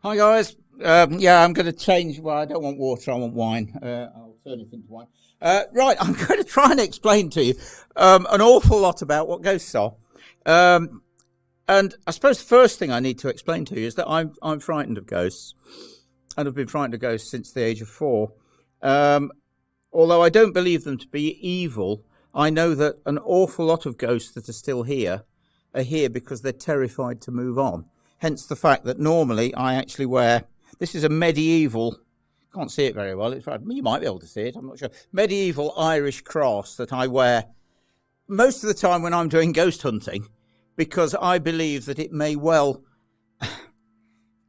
Hi guys. Yeah, I'm going to change. Well, I don't want water. I want wine. I'll turn it into wine. Right, I'm going to try and explain to you an awful lot about what ghosts are. And I suppose the first thing I need to explain to you is that I'm frightened of ghosts, and I've been frightened of ghosts since the age of 4. Although I don't believe them to be evil, I know that an awful lot of ghosts that are still here are here because they're terrified to move on. Hence the fact that normally I actually wear, this is a medieval, can't see it very well, you might be able to see it, I'm not sure, medieval Irish cross that I wear most of the time when I'm doing ghost hunting, because I believe that it may well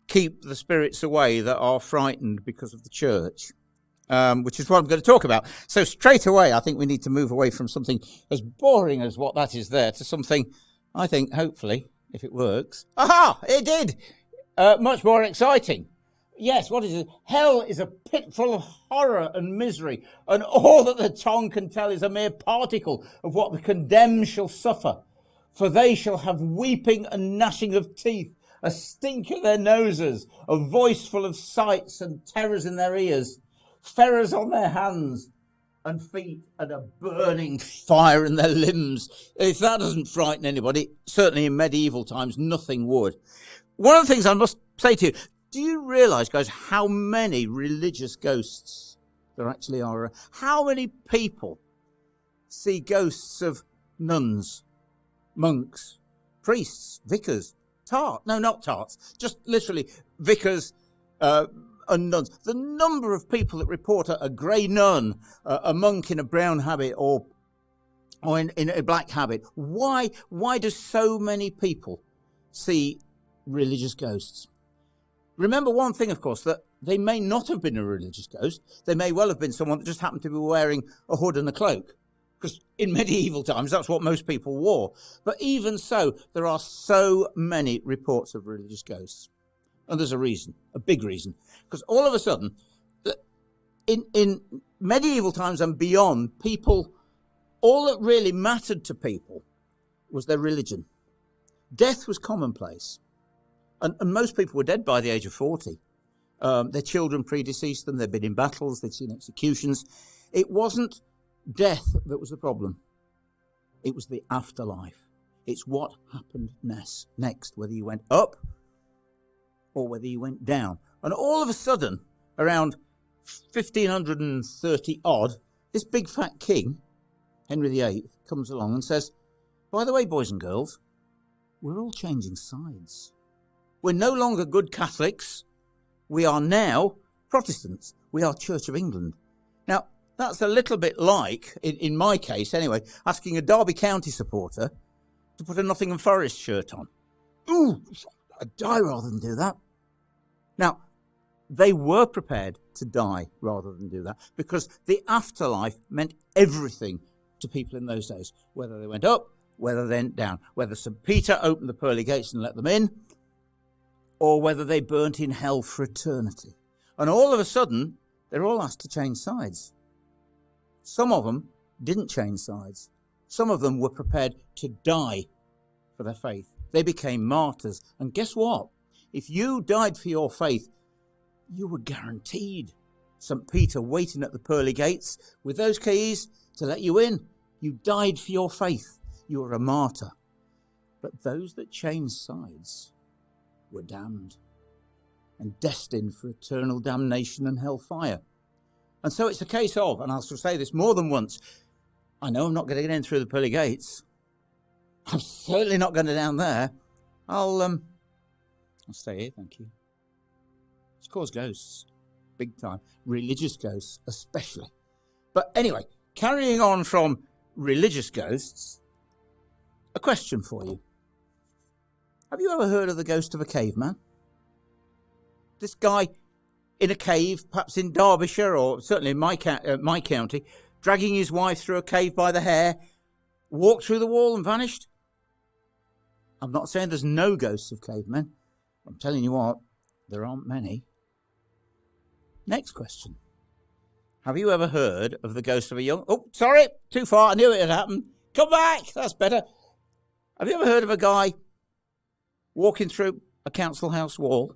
keep the spirits away that are frightened because of the church, which is what I'm going to talk about. So straight away, I think we need to move away from something as boring as what that is there to something, I think, hopefully, if it works. Aha! It did! Much more exciting. Yes, what is it? Hell is a pit full of horror and misery, and all that the tongue can tell is a mere particle of what the condemned shall suffer. For they shall have weeping and gnashing of teeth, a stink in their noses, a voice full of sights and terrors in their ears, ferrors on their hands and feet, and a burning fire in their limbs. If that doesn't frighten anybody, certainly in medieval times, nothing would. One of the things I must say to you, do you realise, guys, how many religious ghosts there actually are? How many people see ghosts of nuns, monks, priests, vicars, not tarts, just literally vicars and nuns. The number of people that report a grey nun, a monk in a brown habit or in a black habit. Why do so many people see religious ghosts? Remember one thing, of course, that they may not have been a religious ghost. They may well have been someone that just happened to be wearing a hood and a cloak, because in medieval times, that's what most people wore. But even so, there are so many reports of religious ghosts. And there's a reason, a big reason. Because all of a sudden, in medieval times and beyond, people, all that really mattered to people was their religion. Death was commonplace. And most people were dead by the age of 40. Their children predeceased them. They'd been in battles. They'd seen executions. It wasn't death that was the problem. It was the afterlife. It's what happened next, whether you went up or whether you went down. And all of a sudden, around 1530 odd, this big fat king, Henry VIII, comes along and says, by the way, boys and girls, we're all changing sides. We're no longer good Catholics. We are now Protestants. We are Church of England. Now, that's a little bit like, in my case anyway, asking a Derby County supporter to put a Nottingham Forest shirt on. Ooh, I'd die rather than do that. Now, they were prepared to die rather than do that, because the afterlife meant everything to people in those days, whether they went up, whether they went down, whether St. Peter opened the pearly gates and let them in, or whether they burnt in hell for eternity. And all of a sudden, they're all asked to change sides. Some of them didn't change sides. Some of them were prepared to die for their faith. They became martyrs. And guess what? If you died for your faith, you were guaranteed St. Peter waiting at the pearly gates with those keys to let you in. You died for your faith. You were a martyr. But those that changed sides were damned and destined for eternal damnation and hellfire. And so it's a case of, and I shall say this more than once, I know I'm not going to get in through the pearly gates. I'm certainly not going to down there. I'll stay here, thank you. It's caused ghosts, big time. Religious ghosts especially. But anyway, carrying on from religious ghosts, a question for you. Have you ever heard of the ghost of a caveman? This guy in a cave, perhaps in Derbyshire, or certainly in my county, dragging his wife through a cave by the hair, walked through the wall and vanished? I'm not saying there's no ghosts of cavemen. I'm telling you what, there aren't many. Next question. Have you ever heard of the ghost of a young... Oh, sorry, too far. I knew it had happened. Come back. That's better. Have you ever heard of a guy walking through a council house wall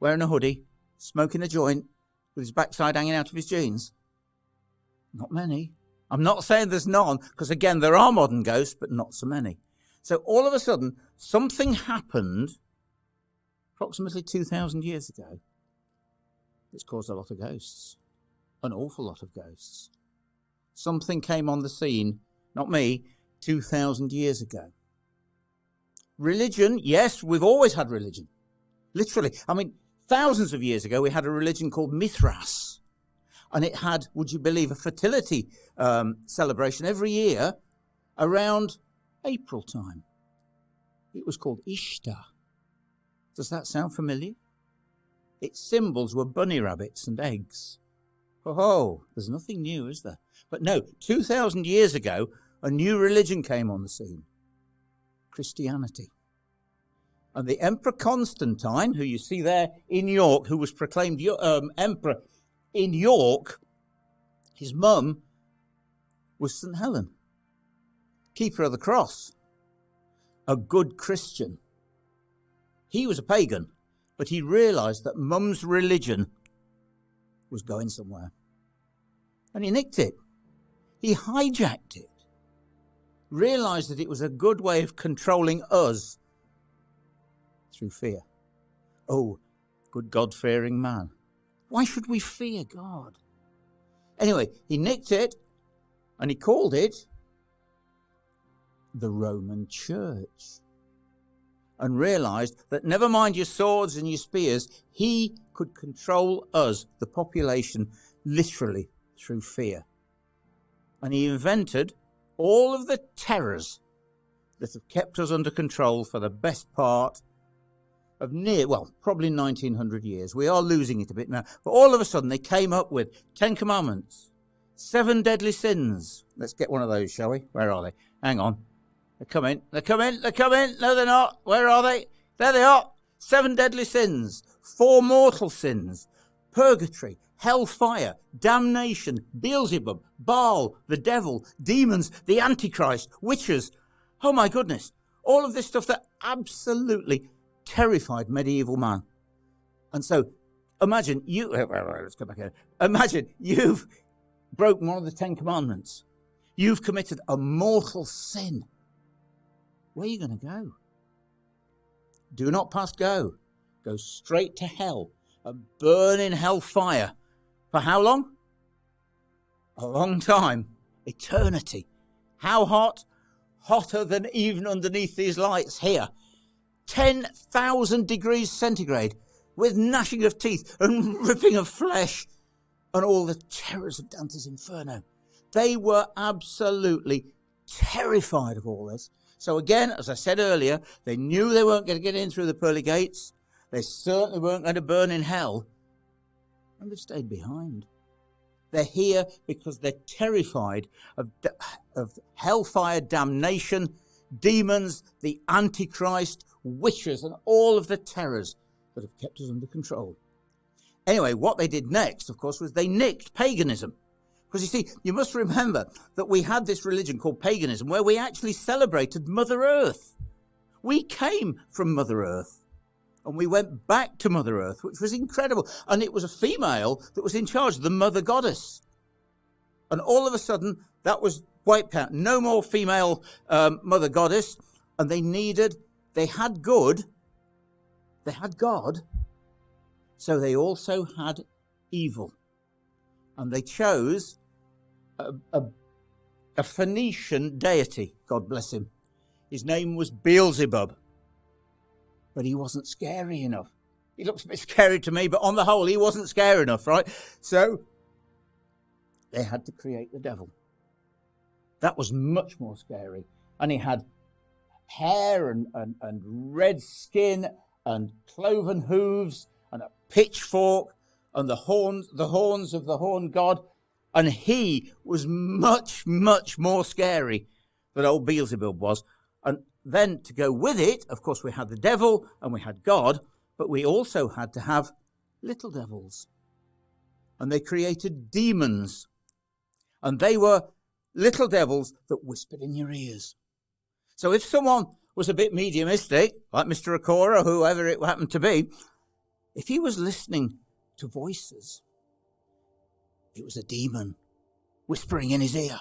wearing a hoodie, smoking a joint, with his backside hanging out of his jeans? Not many. I'm not saying there's none, because again, there are modern ghosts, but not so many. So all of a sudden, something happened approximately 2,000 years ago. It's caused a lot of ghosts, an awful lot of ghosts. Something came on the scene, not me, 2,000 years ago. Religion, yes, we've always had religion. Literally. I mean, thousands of years ago, we had a religion called Mithras. And it had, would you believe, a fertility celebration every year around April time. It was called Ishtar. Does that sound familiar? Its symbols were bunny rabbits and eggs. Oh, there's nothing new, is there? But no, 2,000 years ago, a new religion came on the scene. Christianity. And the Emperor Constantine, who you see there in York, who was proclaimed emperor in York, his mum was St. Helen, keeper of the cross, a good Christian. He was a pagan, but he realised that mum's religion was going somewhere. And he nicked it. He hijacked it. Realised that it was a good way of controlling us through fear. Oh, good God-fearing man. Why should we fear God? Anyway, he nicked it and he called it the Roman Church. And realised that never mind your swords and your spears, he could control us, the population, literally through fear. And he invented all of the terrors that have kept us under control for the best part of probably 1900 years. We are losing it a bit now. But all of a sudden they came up with 10 commandments, 7 deadly sins. Let's get one of those, shall we? Where are they? Hang on. They're coming. They're coming. They're coming. No, they're not. Where are they? There they are. 7 deadly sins, 4 mortal sins, purgatory, hellfire, damnation, Beelzebub, Baal, the devil, demons, the Antichrist, witches. Oh my goodness. All of this stuff that absolutely terrified medieval man. And so imagine let's go back here. Imagine you've broken one of the 10 commandments. You've committed a mortal sin. Where are you going to go? Do not pass go. Go straight to hell and burn in hellfire. For how long? A long time. Eternity. How hot? Hotter than even underneath these lights here. 10,000 degrees centigrade with gnashing of teeth and ripping of flesh and all the terrors of Dante's Inferno. They were absolutely terrified of all this. So again, as I said earlier, they knew they weren't going to get in through the pearly gates. They certainly weren't going to burn in hell. And they've stayed behind. They're here because they're terrified of hellfire, damnation, demons, the Antichrist, witches, and all of the terrors that have kept us under control. Anyway, what they did next, of course, was they nicked paganism. Because you see, you must remember that we had this religion called paganism where we actually celebrated Mother Earth. We came from Mother Earth and we went back to Mother Earth, which was incredible. And it was a female that was in charge, the Mother Goddess. And all of a sudden, that was wiped out. No more female Mother Goddess. And they had God, so they also had evil. And they chose a Phoenician deity, God bless him. His name was Beelzebub. But he wasn't scary enough. He looks a bit scary to me, but on the whole, he wasn't scary enough, right? So they had to create the devil. That was much more scary. And he had hair and red skin and cloven hooves and a pitchfork and the horns of the horned god. And he was much, much more scary than old Beelzebub was. And then to go with it, of course, we had the devil and we had God, but we also had to have little devils. And they created demons. And they were little devils that whispered in your ears. So if someone was a bit mediumistic, like Mr. Akora or whoever it happened to be, if he was listening to voices, it was a demon whispering in his ear.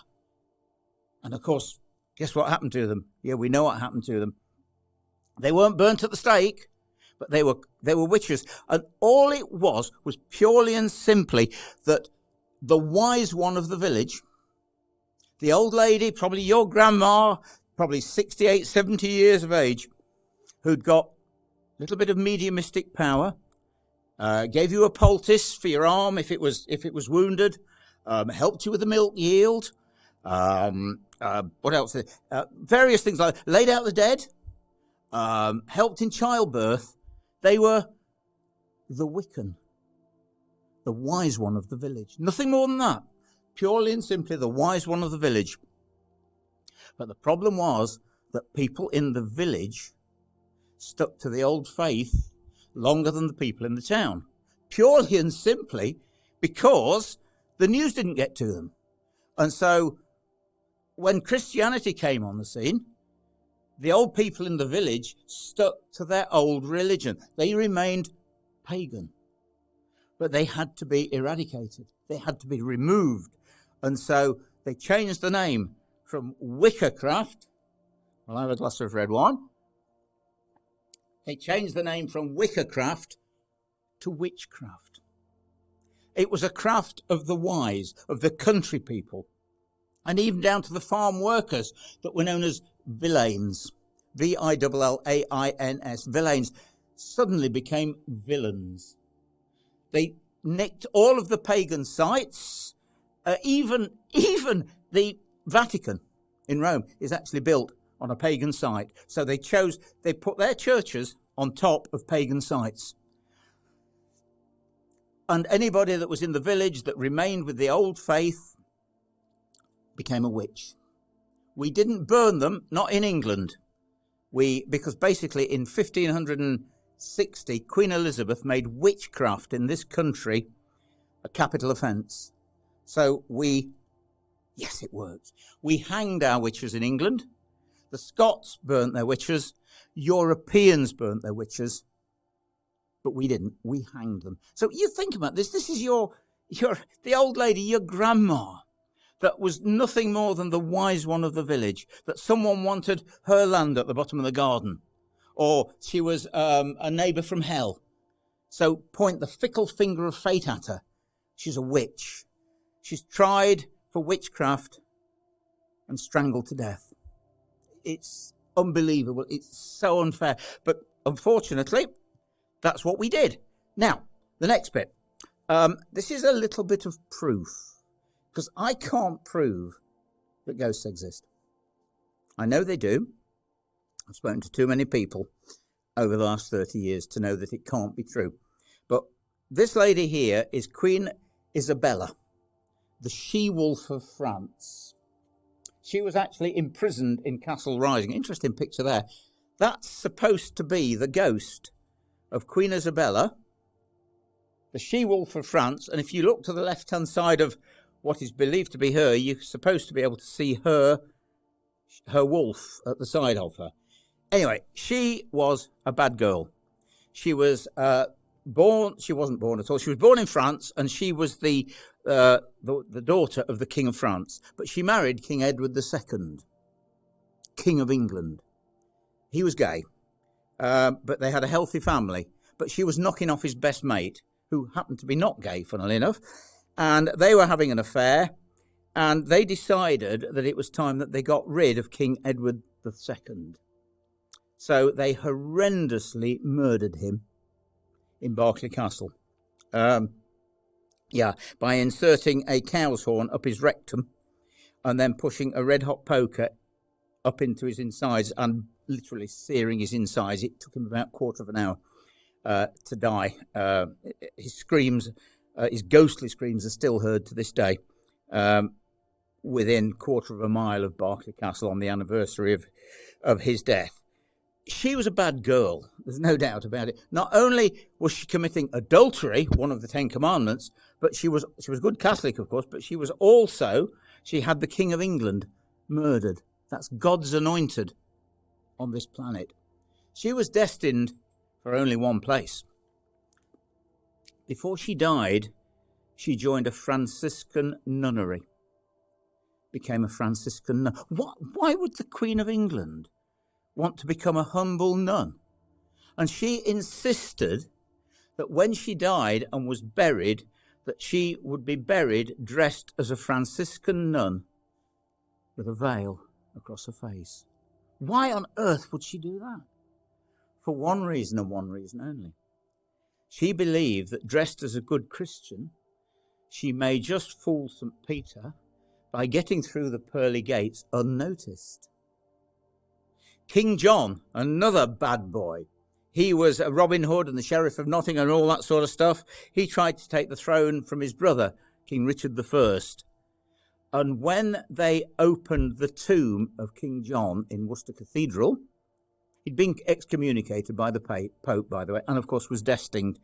And of course, guess what happened to them? Yeah, we know what happened to them. They weren't burnt at the stake, but they were witches. And all it was purely and simply that the wise one of the village, the old lady, probably your grandma, probably 68, 70 years of age, who'd got a little bit of mediumistic power, gave you a poultice for your arm if it was wounded, helped you with the milk yield, what else? Various things like that. Laid out the dead, helped in childbirth. They were the Wiccan, the wise one of the village. Nothing more than that. Purely and simply the wise one of the village. But the problem was that people in the village stuck to the old faith longer than the people in the town. Purely and simply because the news didn't get to them. And so when Christianity came on the scene, the old people in the village stuck to their old religion. They remained pagan. But they had to be eradicated. They had to be removed. And so they changed the name from Witchcraft. I'll have a glass of red wine. They changed the name from Witchcraft to witchcraft. It was a craft of the wise, of the country people, and even down to the farm workers that were known as villains. Villains. Villains suddenly became villains. They nicked all of the pagan sites. Even the Vatican in Rome is actually built on a pagan site. So they put their churches on top of pagan sites. And anybody that was in the village that remained with the old faith became a witch. We didn't burn them, not in England. Because basically in 1560, Queen Elizabeth made witchcraft in this country a capital offence. So yes, it works. We hanged our witches in England. The Scots burnt their witches. Europeans burnt their witches. But we didn't. We hanged them. So you think about this. This is the old lady, your grandma, that was nothing more than the wise one of the village, that someone wanted her land at the bottom of the garden, or she was a neighbour from hell. So point the fickle finger of fate at her. She's a witch. She's tried for witchcraft and strangled to death. It's unbelievable. It's so unfair. But unfortunately, that's what we did. Now, the next bit. This is a little bit of proof, because I can't prove that ghosts exist. I know they do. I've spoken to too many people over the last 30 years to know that it can't be true. But this lady here is Queen Isabella, the she-wolf of France. She was actually imprisoned in Castle Rising. Interesting picture there. That's supposed to be the ghost of Queen Isabella, the she-wolf of France. And if you look to the left-hand side of what is believed to be her, you're supposed to be able to see her wolf at the side of her. Anyway, she was a bad girl. She was she wasn't born at all. She was born in France, and she was the daughter of the King of France. But she married King Edward II, King of England. He was gay, but they had a healthy family. But she was knocking off his best mate, who happened to be not gay, funnily enough. And they were having an affair, and they decided that it was time that they got rid of King Edward II. So they horrendously murdered him in Berkeley Castle. By inserting a cow's horn up his rectum and then pushing a red-hot poker up into his insides and literally searing his insides. It took him about a quarter of an hour to die. His screams, his ghostly screams, are still heard to this day within quarter of a mile of Berkeley Castle on the anniversary of his death. She was a bad girl, there's no doubt about it. Not only was she committing adultery, one of the 10 Commandments, but she was good Catholic, of course, but she had the King of England murdered. That's God's anointed on this planet. She was destined for only one place, before she died, she joined a Franciscan nunnery, became a Franciscan nun. Why would the Queen of England want to become a humble nun? And she insisted that when she died and was buried, that she would be buried dressed as a Franciscan nun with a veil across her face. Why on earth would she do that? For one reason and one reason only. She believed that dressed as a good Christian, she may just fool St. Peter by getting through the pearly gates unnoticed. King John, another bad boy, he was a Robin Hood and the Sheriff of Nottingham and all that sort of stuff. He tried to take the throne from his brother, King Richard I. And when they opened the tomb of King John in Worcester Cathedral, he'd been excommunicated by the Pope, by the way, and of course was destined,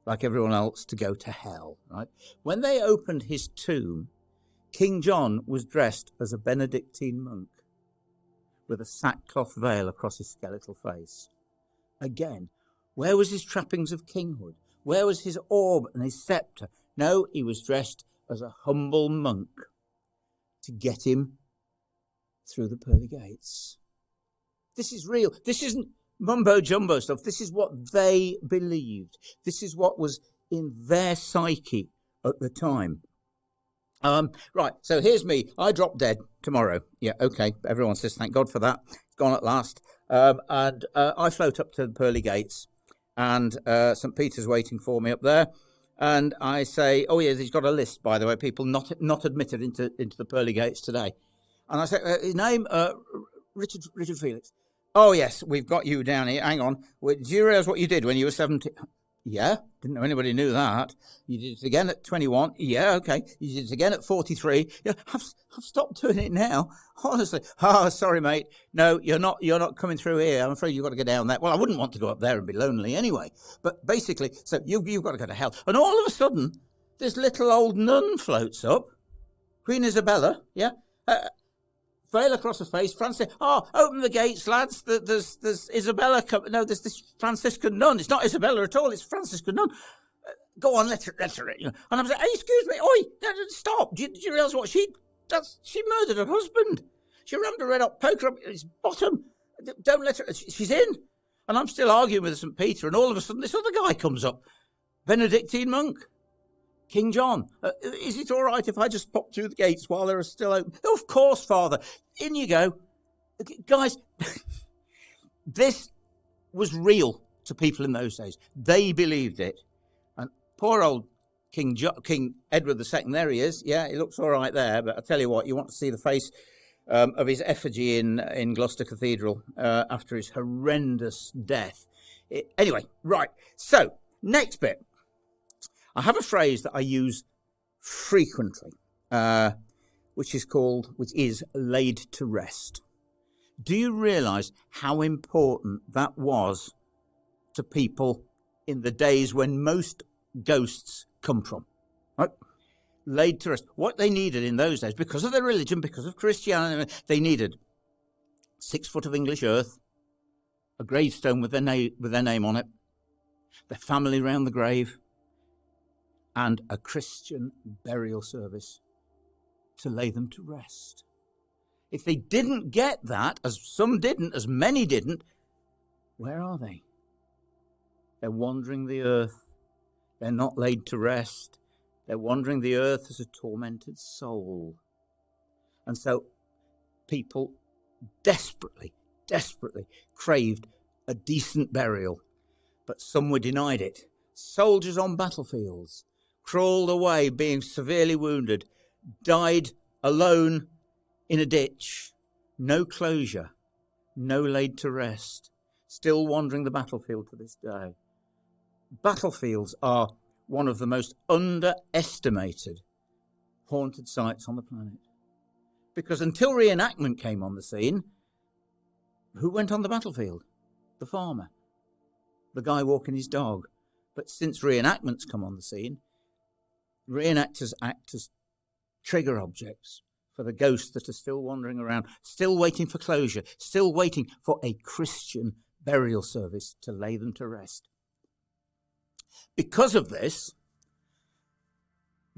like everyone else, to go to hell. Right? When they opened his tomb, King John was dressed as a Benedictine monk with a sackcloth veil across his skeletal face. Again, where was his trappings of kinghood? Where was his orb and his sceptre? No, he was dressed as a humble monk to get him through the pearly gates. This is real. This isn't mumbo-jumbo stuff. This is what they believed. This is what was in their psyche at the time. Right, so here's me. I drop dead tomorrow. Yeah, okay. Everyone says thank God for that. It's gone at last. And I float up to the pearly gates, and St. Peter's waiting for me up there. And I say, oh, yeah, he's got a list, by the way, people not admitted into the pearly gates today. And I say, his name, Richard Felix. Oh, yes, we've got you down here. Hang on. Do you realise what you did when you were 17? Yeah, didn't know anybody knew that. You did it again at 21. Yeah, okay. You did it again at 43. Yeah, I've stopped doing it now. Honestly. Oh, sorry, mate. No, you're not coming through here. I'm afraid you've got to go down there. Well, I wouldn't want to go up there and be lonely anyway. But basically, so you've got to go to hell. And all of a sudden, this little old nun floats up. Queen Isabella, yeah. Veil across her face. Francis, open the gates, lads. There's Isabella. No, there's this Franciscan nun. It's not Isabella at all. It's Franciscan nun. Go on, let her. You know. And I'm saying, hey, excuse me, oi, stop. Do you realise what she does? She murdered her husband. She rammed a red hot poker up his bottom. Don't let her. She's in. And I'm still arguing with St. Peter, and all of a sudden this other guy comes up, Benedictine monk. King John, is it all right if I just pop through the gates while they're still open? Oh, of course, Father. In you go. Guys, this was real to people in those days. They believed it. And poor old King Edward II, there he is. Yeah, he looks all right there. But I tell you what, you want to see the face of his effigy in Gloucester Cathedral after his horrendous death. Anyway, right. So, next bit. I have a phrase that I use frequently, which is laid to rest. Do you realise how important that was to people in the days when most ghosts come from? Right? Laid to rest. What they needed in those days, because of their religion, because of Christianity, they needed 6 foot of English earth, a gravestone with their name on it, their family round the grave, and a Christian burial service to lay them to rest. If they didn't get that, as some didn't, as many didn't, where are they? They're wandering the earth. They're not laid to rest. They're wandering the earth as a tormented soul. And so people desperately craved a decent burial, but some were denied it. Soldiers on battlefields crawled away being severely wounded, died alone in a ditch, no closure, no laid to rest, still wandering the battlefield to this day. Battlefields are one of the most underestimated haunted sites on the planet. Because until reenactment came on the scene, who went on the battlefield? The farmer, the guy walking his dog. But since reenactments come on the scene, reenactors act as trigger objects for the ghosts that are still wandering around, still waiting for closure, still waiting for a Christian burial service to lay them to rest. Because of this,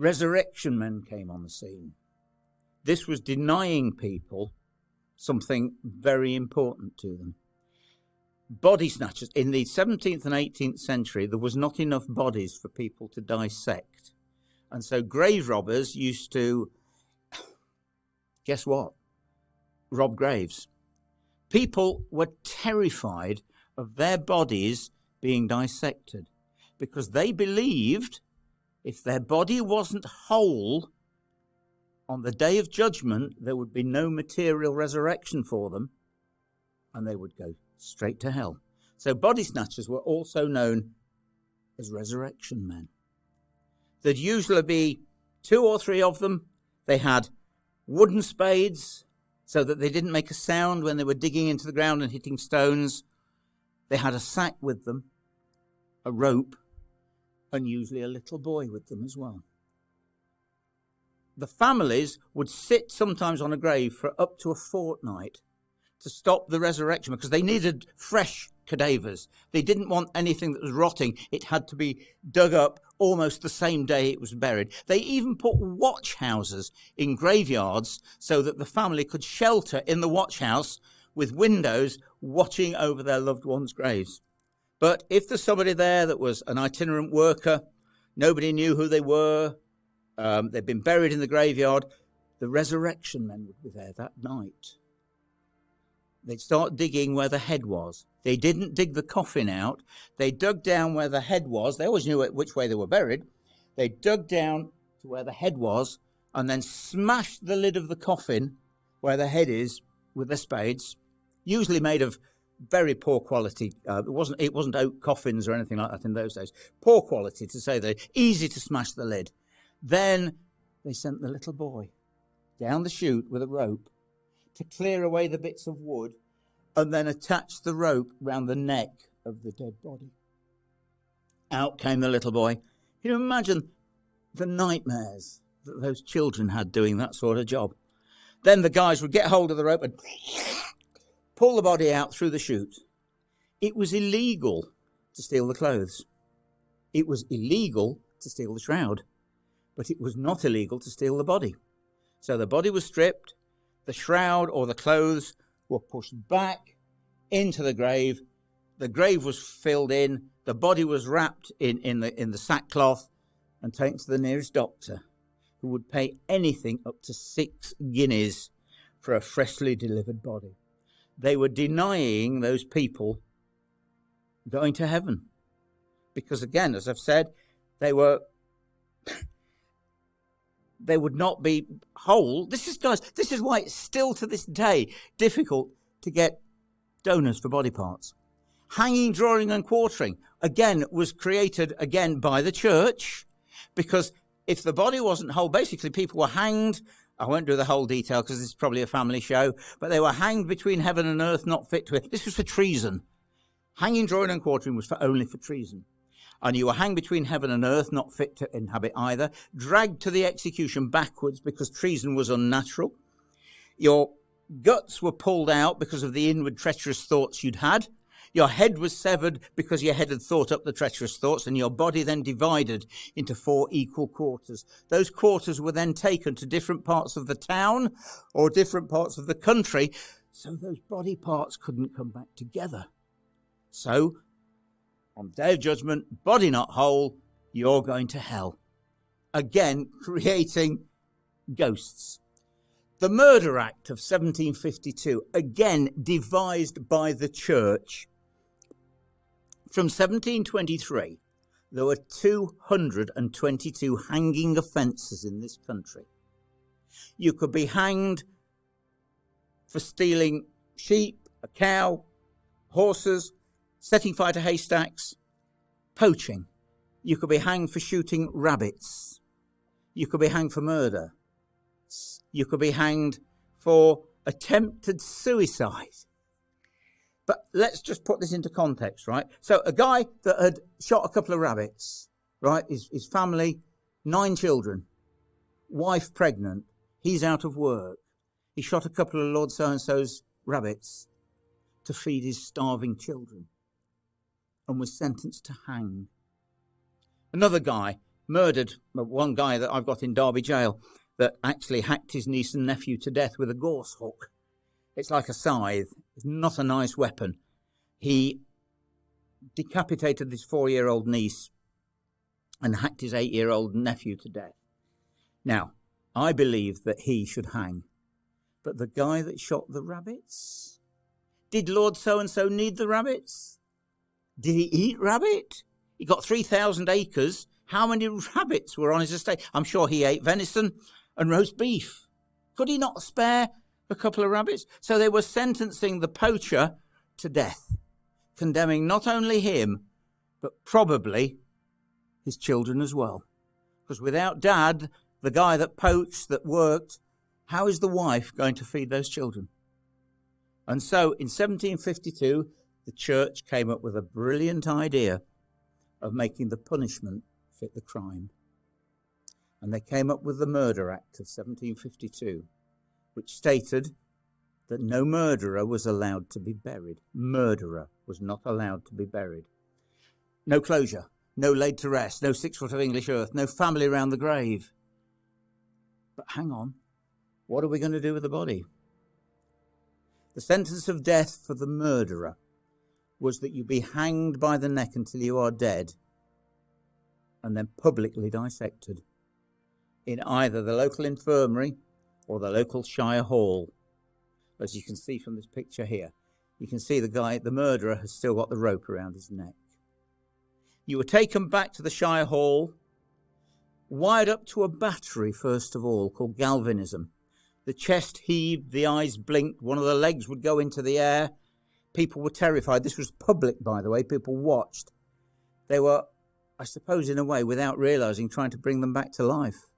resurrection men came on the scene. This was denying people something very important to them. Body snatchers. In the 17th and 18th century, there was not enough bodies for people to dissect. And so grave robbers used to, guess what? Rob graves. People were terrified of their bodies being dissected because they believed if their body wasn't whole, on the day of judgment, there would be no material resurrection for them, and they would go straight to hell. So body snatchers were also known as resurrection men. There'd usually be 2 or 3 of them. They had wooden spades so that they didn't make a sound when they were digging into the ground and hitting stones. They had a sack with them, a rope, and usually a little boy with them as well. The families would sit sometimes on a grave for up to a fortnight to stop the resurrection because they needed fresh cadavers. They didn't want anything that was rotting. It had to be dug up almost the same day it was buried. They even put watch houses in graveyards so that the family could shelter in the watch house with windows watching over their loved ones' graves. But if there's somebody there that was an itinerant worker, nobody knew who they were, they'd been buried in the graveyard, the resurrection men would be there that night. They'd start digging where the head was. They didn't dig the coffin out. They dug down where the head was. They always knew which way they were buried. They dug down to where the head was and then smashed the lid of the coffin where the head is with their spades, usually made of very poor quality. It wasn't oak coffins or anything like that in those days. Poor quality, to say that. Easy to smash the lid. Then they sent the little boy down the chute with a rope to clear away the bits of wood and then attach the rope round the neck of the dead body. Out came the little boy. Can you imagine the nightmares that those children had doing that sort of job? Then the guys would get hold of the rope and pull the body out through the chute. It was illegal to steal the clothes. It was illegal to steal the shroud. But it was not illegal to steal the body. So the body was stripped, the shroud or the clothes were pushed back into the grave. The grave was filled in. The body was wrapped in the sackcloth and taken to the nearest doctor, who would pay anything up to 6 guineas for a freshly delivered body. They were denying those people going to heaven. Because again, as I've said, they would not be whole. This is why it's still to this day difficult to get donors for body parts. Hanging, drawing and quartering, again, was created again by the church, because if the body wasn't whole, basically people were hanged. I won't do the whole detail because this is probably a family show, but they were hanged between heaven and earth, not fit to it. This was for treason. Hanging, drawing and quartering was only for treason. And you were hanged between heaven and earth, not fit to inhabit either, dragged to the execution backwards because treason was unnatural. Your guts were pulled out because of the inward treacherous thoughts you'd had. Your head was severed because your head had thought up the treacherous thoughts, and your body then divided into 4 equal quarters. Those quarters were then taken to different parts of the town or different parts of the country, so those body parts couldn't come back together. So, on the day of judgment, body not whole, you're going to hell. Again, creating ghosts. The Murder Act of 1752, again devised by the church. From 1723, there were 222 hanging offences in this country. You could be hanged for stealing sheep, a cow, horses, setting fire to haystacks, poaching. You could be hanged for shooting rabbits. You could be hanged for murder. You could be hanged for attempted suicide. But let's just put this into context, right? So a guy that had shot a couple of rabbits, right? His family, 9 children, wife pregnant, he's out of work. He shot a couple of Lord so-and-so's rabbits to feed his starving children and was sentenced to hang. Another guy murdered one guy that I've got in Derby jail that actually hacked his niece and nephew to death with a gorse hook. It's like a scythe. It's not a nice weapon. He decapitated this 4-year-old niece and hacked his 8-year-old nephew to death. Now, I believe that he should hang. But the guy that shot the rabbits? Did Lord so-and-so need the rabbits? Did he eat rabbit? He got 3,000 acres. How many rabbits were on his estate? I'm sure he ate venison and roast beef. Could he not spare a couple of rabbits? So they were sentencing the poacher to death, condemning not only him, but probably his children as well. Because without Dad, the guy that poached, that worked, how is the wife going to feed those children? And so in 1752, the church came up with a brilliant idea of making the punishment fit the crime. And they came up with the Murder Act of 1752, which stated that no murderer was allowed to be buried. Murderer was not allowed to be buried. No closure, no laid to rest, no 6 foot of English earth, no family round the grave. But hang on, what are we going to do with the body? The sentence of death for the murderer was that you be hanged by the neck until you are dead and then publicly dissected in either the local infirmary or the local shire hall. As you can see from this picture here, you can see the murderer has still got the rope around his neck. You were taken back to the shire hall, wired up to a battery first of all, called galvanism. The chest heaved, the eyes blinked, one of the legs would go into the air. People were terrified. This was public, by the way. People watched. They were, I suppose, in a way, without realising, trying to bring them back to life,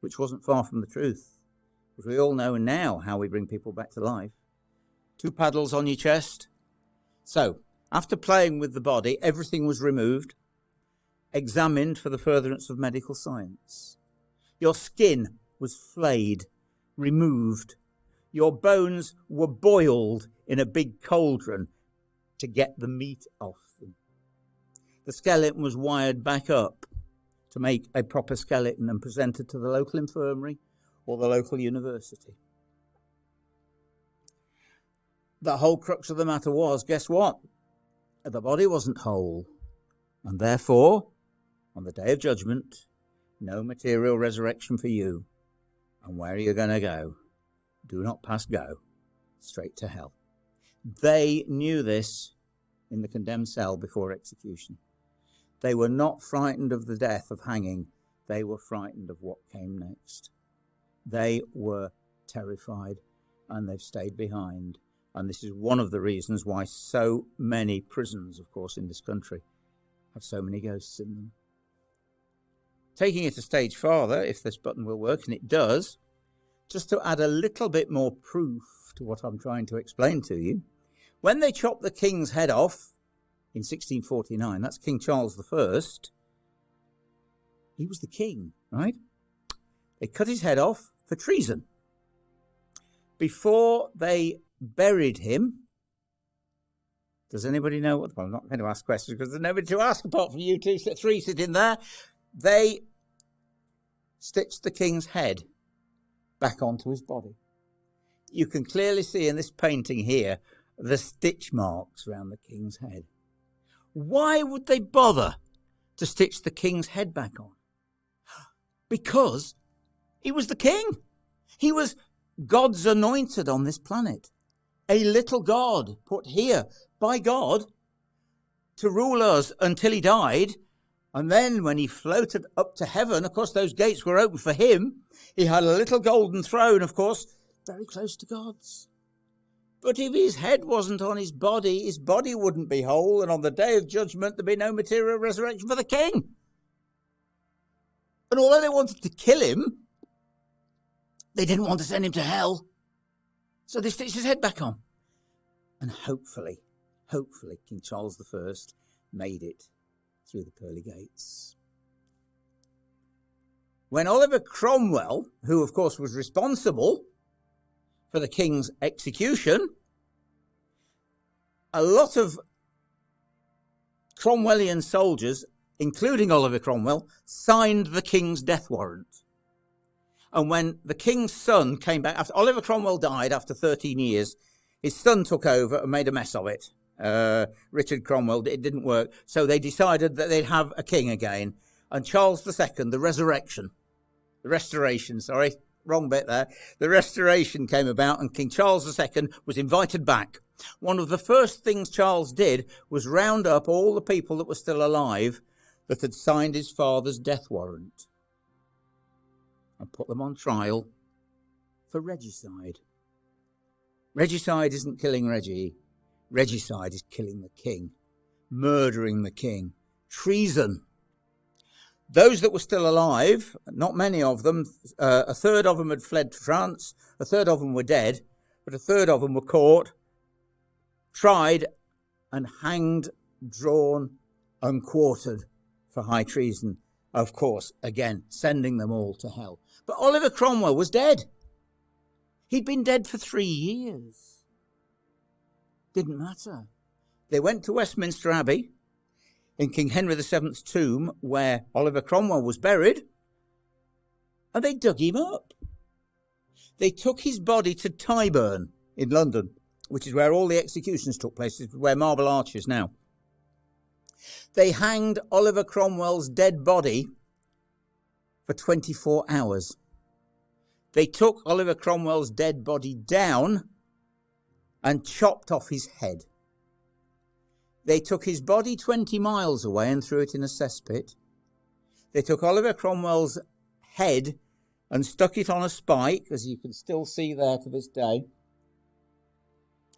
which wasn't far from the truth. Because we all know now how we bring people back to life. 2 paddles on your chest. So, after playing with the body, everything was removed, examined for the furtherance of medical science. Your skin was flayed, removed. Your bones were boiled in a big cauldron to get the meat off them. The skeleton was wired back up to make a proper skeleton and presented to the local infirmary or the local university. The whole crux of the matter was, guess what? The body wasn't whole, and therefore, on the day of judgment, no material resurrection for you. And where are you going to go? Do not pass go, straight to hell. They knew this in the condemned cell before execution. They were not frightened of the death of hanging. They were frightened of what came next. They were terrified, and they've stayed behind. And this is one of the reasons why so many prisons, of course, in this country have so many ghosts in them. Taking it a stage farther, if this button will work, and it does, just to add a little bit more proof to what I'm trying to explain to you, when they chopped the king's head off in 1649, that's King Charles I, he was the king, right? They cut his head off for treason. Before they buried him, does anybody know what? Well, I'm not going to ask questions because there's nobody to ask apart from you two, 3 sitting there. They stitched the king's head back onto his body. You can clearly see in this painting here the stitch marks around the king's head. Why would they bother to stitch the king's head back on? Because he was the king. He was God's anointed on this planet. A little God put here by God to rule us until he died. And then when he floated up to heaven, of course, those gates were open for him. He had a little golden throne, of course, very close to God's. But if his head wasn't on his body wouldn't be whole. And on the day of judgment, there'd be no material resurrection for the king. And although they wanted to kill him, they didn't want to send him to hell. So they stitched his head back on. And hopefully, King Charles I made it through the pearly gates. When Oliver Cromwell, who of course was responsible for the king's execution, a lot of Cromwellian soldiers including Oliver Cromwell, signed the king's death warrant. And when the king's son came back, after Oliver Cromwell died after 13 years, his son took over and made a mess of it. Richard Cromwell, it didn't work. So they decided that they'd have a king again. And Charles II, the restoration, wrong bit there. The restoration came about and King Charles II was invited back. One of the first things Charles did was round up all the people that were still alive that had signed his father's death warrant and put them on trial for regicide. Regicide isn't killing Reggie. Regicide is killing the king, murdering the king, treason. Those that were still alive, not many of them, a third of them had fled to France, a third of them were dead, but a third of them were caught, tried and hanged, drawn and quartered for high treason. Of course, again, sending them all to hell. But Oliver Cromwell was dead. He'd been dead for 3 years. Didn't matter. They went to Westminster Abbey in King Henry VII's tomb where Oliver Cromwell was buried, and they dug him up. They took his body to Tyburn in London, which is where all the executions took place, this is where Marble Arch is now. They hanged Oliver Cromwell's dead body for 24 hours. They took Oliver Cromwell's dead body down and chopped off his head. They took his body 20 miles away and threw it in a cesspit. They took Oliver Cromwell's head and stuck it on a spike, as you can still see there to this day,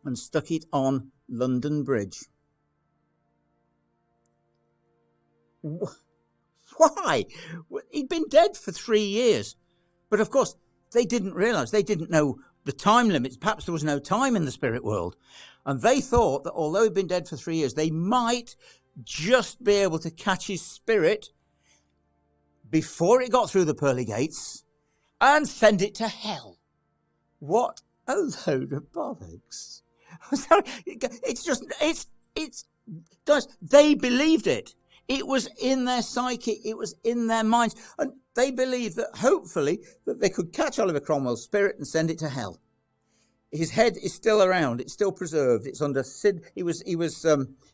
and stuck it on London Bridge. Why? He'd been dead for 3 years. But of course, they didn't realise, they didn't know the time limits. Perhaps there was no time in the spirit world. And they thought that although he'd been dead for 3 years, they might just be able to catch his spirit before it got through the pearly gates and send it to hell. What a load of bollocks. Guys, they believed it. It was in their psyche. It was in their minds. And they believed that hopefully that they could catch Oliver Cromwell's spirit and send it to hell. His head is still around. It's still preserved. It's under He was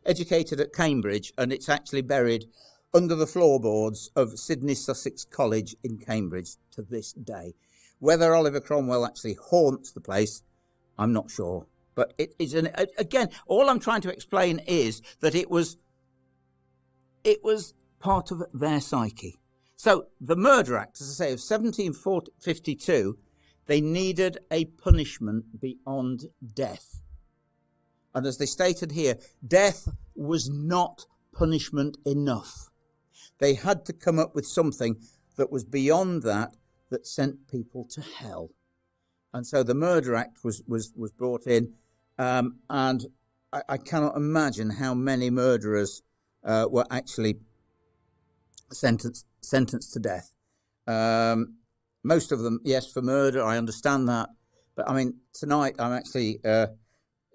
educated at Cambridge, and it's actually buried under the floorboards of Sidney Sussex College in Cambridge to this day. Whether Oliver Cromwell actually haunts the place, I'm not sure. But it is again, all I'm trying to explain is that it was part of their psyche. So the Murder Act, as I say, of 1752, they needed a punishment beyond death. And as they stated here, death was not punishment enough. They had to come up with something that was beyond that sent people to hell. And so the Murder Act was brought in, and I cannot imagine how many murderers were actually sentenced to death. Most of them, yes, for murder, I understand that. But, I mean, tonight I'm actually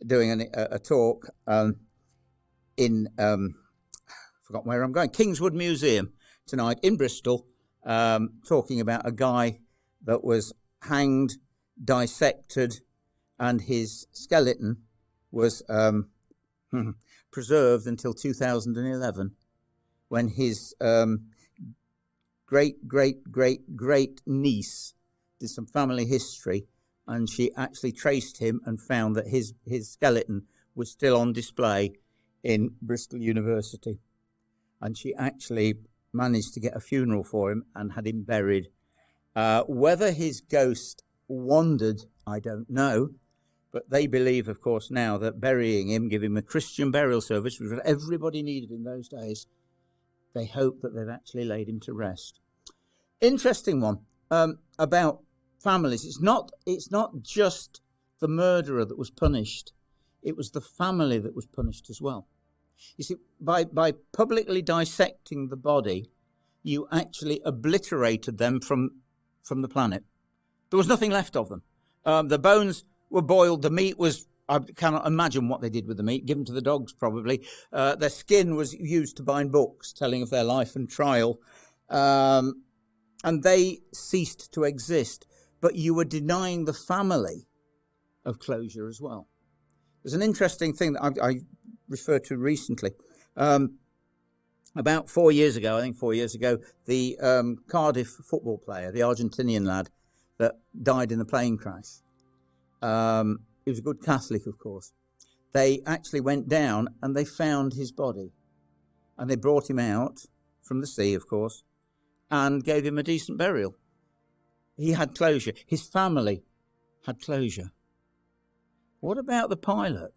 doing a talk in, forgot where I'm going, Kingswood Museum tonight in Bristol, talking about a guy that was hanged, dissected, and his skeleton was preserved until 2011, when his great niece did some family history, and she actually traced him and found that his skeleton was still on display in Bristol University, and she actually managed to get a funeral for him and had him buried. Whether his ghost wandered, I don't know, but they believe, of course, now that burying him, giving him a Christian burial service, which was what everybody needed in those days, they hope that they've actually laid him to rest. Interesting one about families. It's not just the murderer that was punished. It was the family that was punished as well. You see, by publicly dissecting the body, you actually obliterated them from the planet. There was nothing left of them. The bones were boiled, the meat was I cannot imagine what they did with the meat, given to the dogs probably. Their skin was used to bind books telling of their life and trial. And they ceased to exist. But you were denying the family of closure as well. There's an interesting thing that I referred to recently. About 4 years ago, the Cardiff football player, the Argentinian lad that died in the plane crash, he was a good Catholic, of course. They actually went down and they found his body. And they brought him out from the sea, of course, and gave him a decent burial. He had closure. His family had closure. What about the pilot?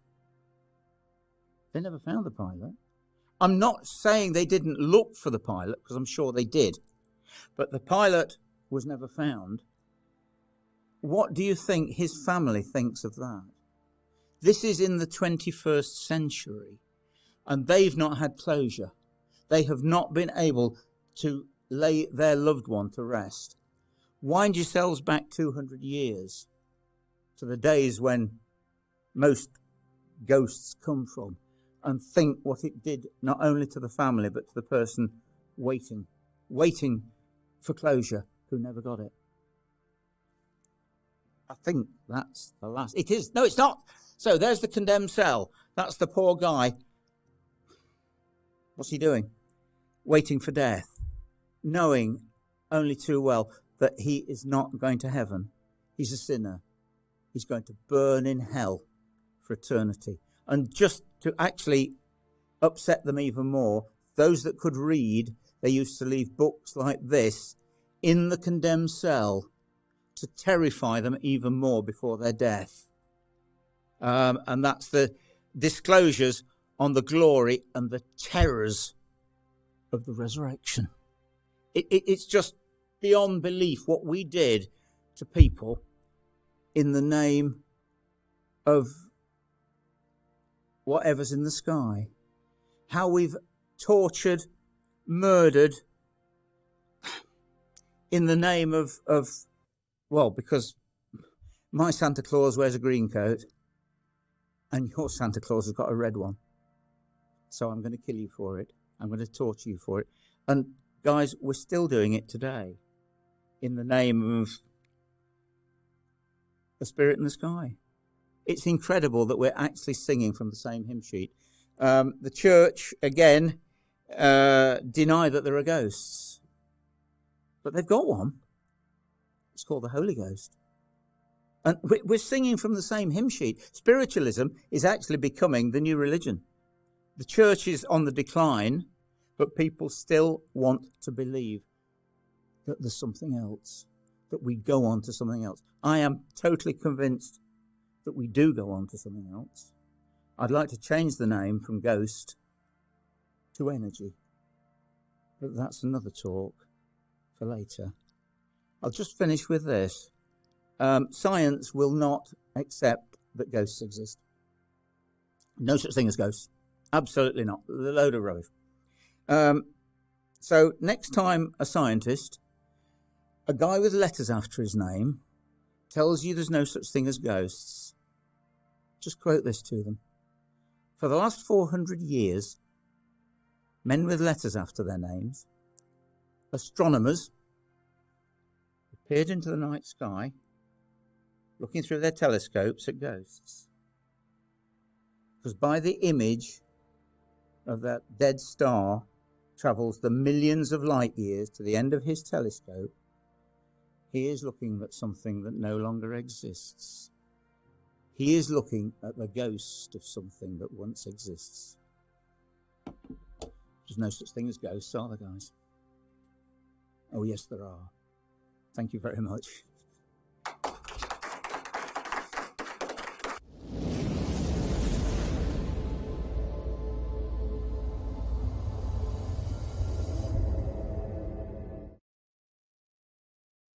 They never found the pilot. I'm not saying they didn't look for the pilot, because I'm sure they did. But the pilot was never found. What do you think his family thinks of that? This is in the 21st century, and they've not had closure. They have not been able to lay their loved one to rest. Wind yourselves back 200 years to the days when most ghosts come from, and think what it did not only to the family but to the person waiting for closure who never got it. I think that's the last. It is. No, it's not. So there's the condemned cell. That's the poor guy. What's he doing? Waiting for death, knowing only too well that he is not going to heaven. He's a sinner. He's going to burn in hell for eternity. And just to actually upset them even more, those that could read, they used to leave books like this in the condemned cell to terrify them even more before their death. And that's the disclosures on the glory and the terrors of the resurrection. It's just beyond belief what we did to people in the name of whatever's in the sky. How we've tortured, murdered in the name of well, because my Santa Claus wears a green coat and your Santa Claus has got a red one. So I'm going to kill you for it. I'm going to torture you for it. And guys, we're still doing it today in the name of the spirit in the sky. It's incredible that we're actually singing from the same hymn sheet. The church, again, deny that there are ghosts. But they've got one. It's called the Holy Ghost. And we're singing from the same hymn sheet. Spiritualism is actually becoming the new religion. The church is on the decline, but people still want to believe that there's something else, that we go on to something else. I am totally convinced that we do go on to something else. I'd like to change the name from ghost to energy, but that's another talk for later. I'll just finish with this. Science will not accept that ghosts exist. No such thing as ghosts. Absolutely not. A load of rubbish. So next time a scientist, a guy with letters after his name, tells you there's no such thing as ghosts, just quote this to them. For the last 400 years, men with letters after their names, astronomers, peered into the night sky, looking through their telescopes at ghosts. Because by the image of that dead star travels the millions of light years to the end of his telescope, he is looking at something that no longer exists. He is looking at the ghost of something that once exists. There's no such thing as ghosts, are there, guys? Oh, yes, there are. Thank you very much.